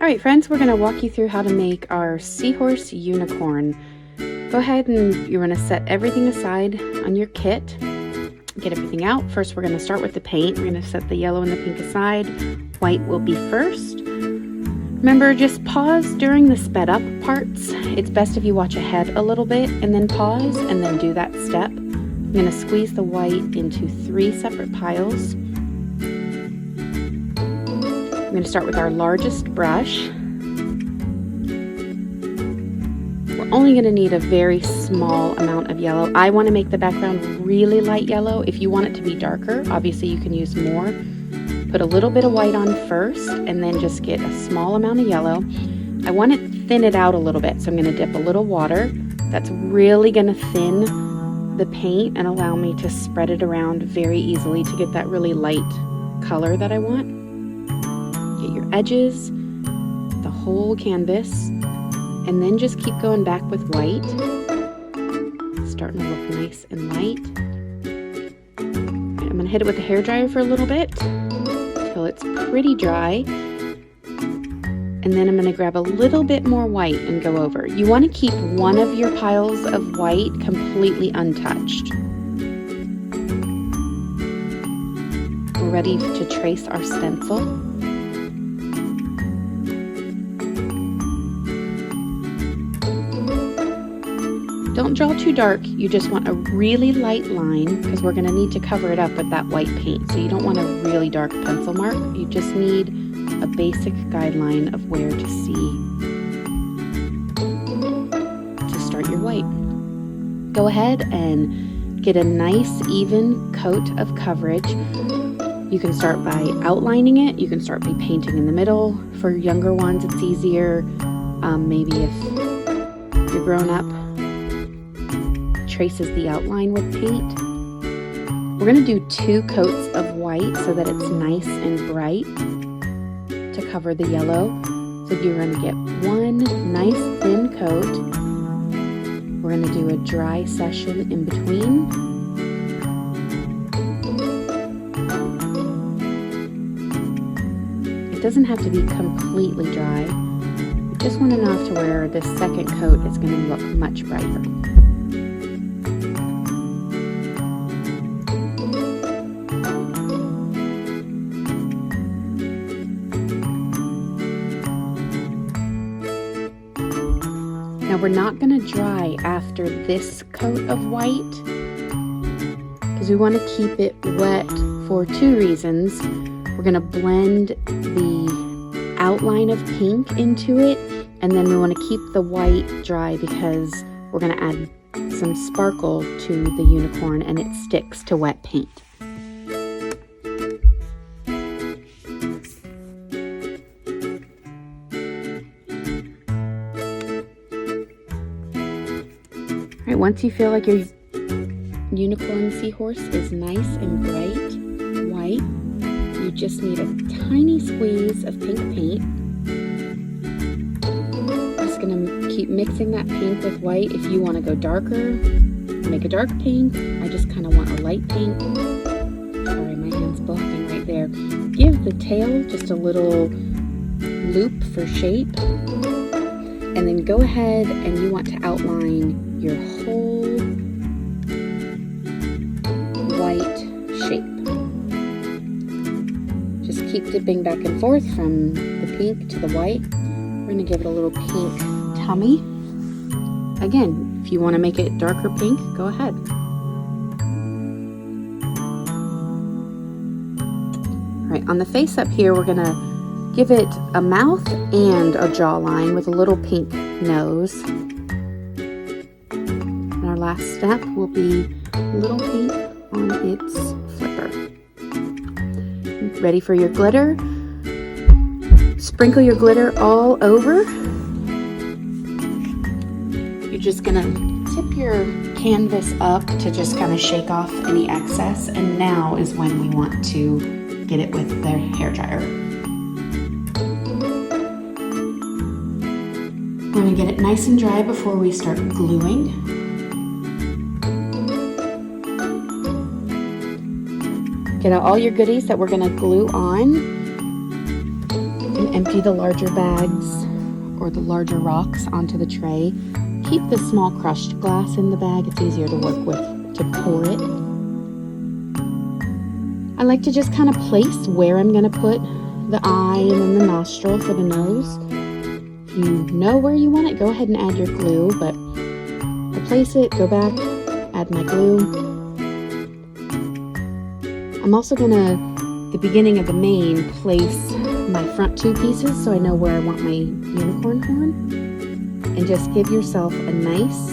Alright friends, we're going to walk you through how to make our Seahorse unicorn. Go ahead and you're going to set everything aside on your kit. Get everything out. First we're going to start with the paint. We're going to set the yellow and the pink aside. White will be first. Remember, just pause during the sped up parts. It's best if you watch ahead a little bit and then pause and then do that step. I'm going to squeeze the white into 3 separate piles. I'm going to start with our largest brush. We're only going to need a very small amount of yellow. I want to make the background really light yellow. If you want it to be darker, obviously you can use more. Put a little bit of white on first and then just get a small amount of yellow. I want to thin it out a little bit, so I'm going to dip a little water. That's really going to thin the paint and allow me to spread it around very easily to get that really light color that I want. Get your edges, the whole canvas, and then just keep going back with white. It's starting to look nice and light. I'm going to hit it with a hairdryer for a little bit until it's pretty dry. And then I'm going to grab a little bit more white and go over. You want to keep one of your piles of white completely untouched. We're ready to trace our stencil. Don't draw too dark, you just want a really light line because we're going to need to cover it up with that white paint. So you don't want a really dark pencil mark, you just need a basic guideline of where to see to start your white. Go ahead and get a nice even coat of coverage. You can start by outlining it, you can start by painting in the middle. For younger ones it's easier, maybe if you're grown up, traces the outline with paint. We're going to do 2 coats of white so that it's nice and bright to cover the yellow. So you're going to get one nice thin coat. We're going to do a dry session in between. It doesn't have to be completely dry. You just want enough to where this second coat is going to look much brighter. Now we're not going to dry after this coat of white because we want to keep it wet for 2 reasons. We're going to blend the outline of pink into it, and then we want to keep the white dry because we're going to add some sparkle to the unicorn and it sticks to wet paint. Alright, once you feel like your unicorn seahorse is nice and bright white, you just need a tiny squeeze of pink paint. I'm just going to keep mixing that pink with white. If you want to go darker, make a dark pink. I just kind of want a light pink. Sorry, my hand's blocking right there. Give the tail just a little loop for shape. And then go ahead and you want to outline your whole white shape. Just keep dipping back and forth from the pink to the white. We're going to give it a little pink tummy. Again, if you want to make it darker pink, go ahead. Alright, on the face up here, we're going to give it a mouth and a jawline with a little pink nose. And our last step will be a little pink on its flipper. Ready for your glitter? Sprinkle your glitter all over. You're just gonna tip your canvas up to just kind of shake off any excess, and now is when we want to get it with the hairdryer. I'm going to get it nice and dry before we start gluing. Get out all your goodies that we're going to glue on. And Empty the larger bags or the larger rocks onto the tray. Keep the small crushed glass in the bag. It's easier to work with to pour it. I like to just kind of place where I'm going to put the eye and then the nostril for the nose. If you know where you want it, go ahead and add your glue, but I place it, go back, add my glue. I'm also going to, the beginning of the mane, place my front two pieces so I know where I want my unicorn horn. And just give yourself a nice,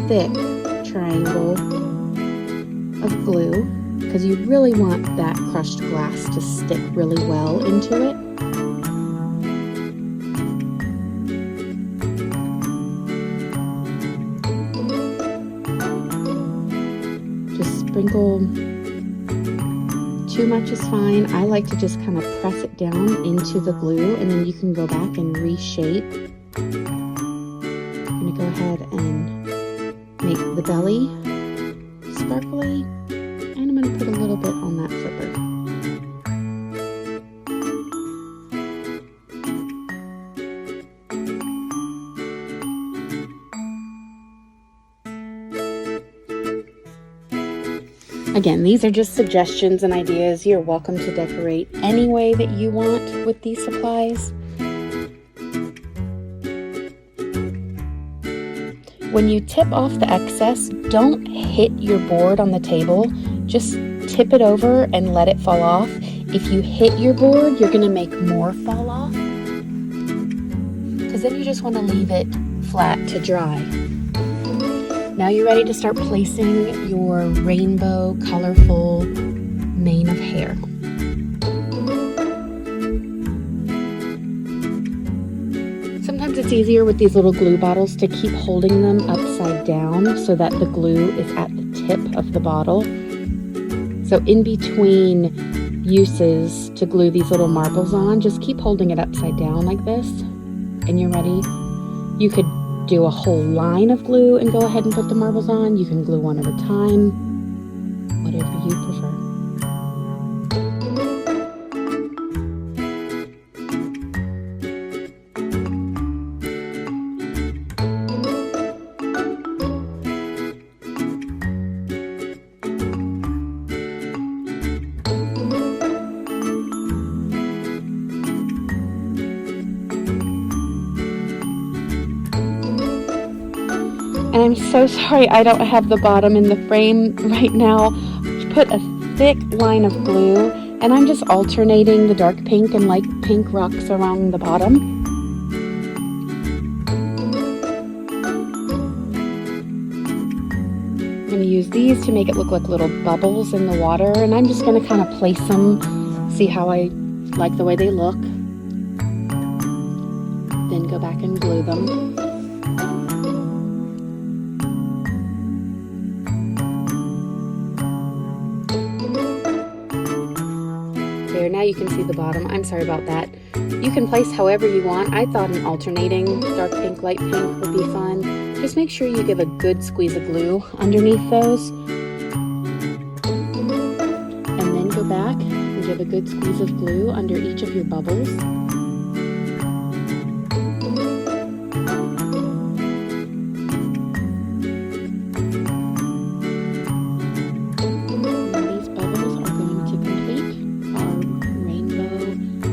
thick triangle of glue, because you really want that crushed glass to stick really well into it. Just sprinkle. Too much is fine. I like to just kind of press it down into the glue, and then you can go back and reshape. I'm going to go ahead and make the belly sparkly, and I'm going to put a little bit on that flipper. Again, these are just suggestions and ideas. You're welcome to decorate any way that you want with these supplies. When you tip off the excess, don't hit your board on the table. Just tip it over and let it fall off. If you hit your board, you're going to make more fall off, because then you just want to leave it flat to dry. Now you're ready to start placing your rainbow colorful mane of hair. Sometimes it's easier with these little glue bottles to keep holding them upside down so that the glue is at the tip of the bottle. So in between uses to glue these little marbles on, just keep holding it upside down like this, and you're ready. You could do a whole line of glue and go ahead and put the marbles on. You can glue one at a time, whatever you prefer. And I'm so sorry I don't have the bottom in the frame right now. Put a thick line of glue, and I'm just alternating the dark pink and light pink rocks around the bottom. I'm going to use these to make it look like little bubbles in the water, and I'm just going to kind of place them, see how I like the way they look. Then go back and glue them. There, now you can see the bottom. I'm sorry about that. You can place however you want. I thought an alternating dark pink, light pink would be fun. Just make sure you give a good squeeze of glue underneath those. And then go back and give a good squeeze of glue under each of your bubbles.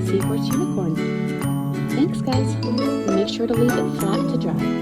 Seahorse unicorn. Thanks guys. Make sure to leave it flat to dry.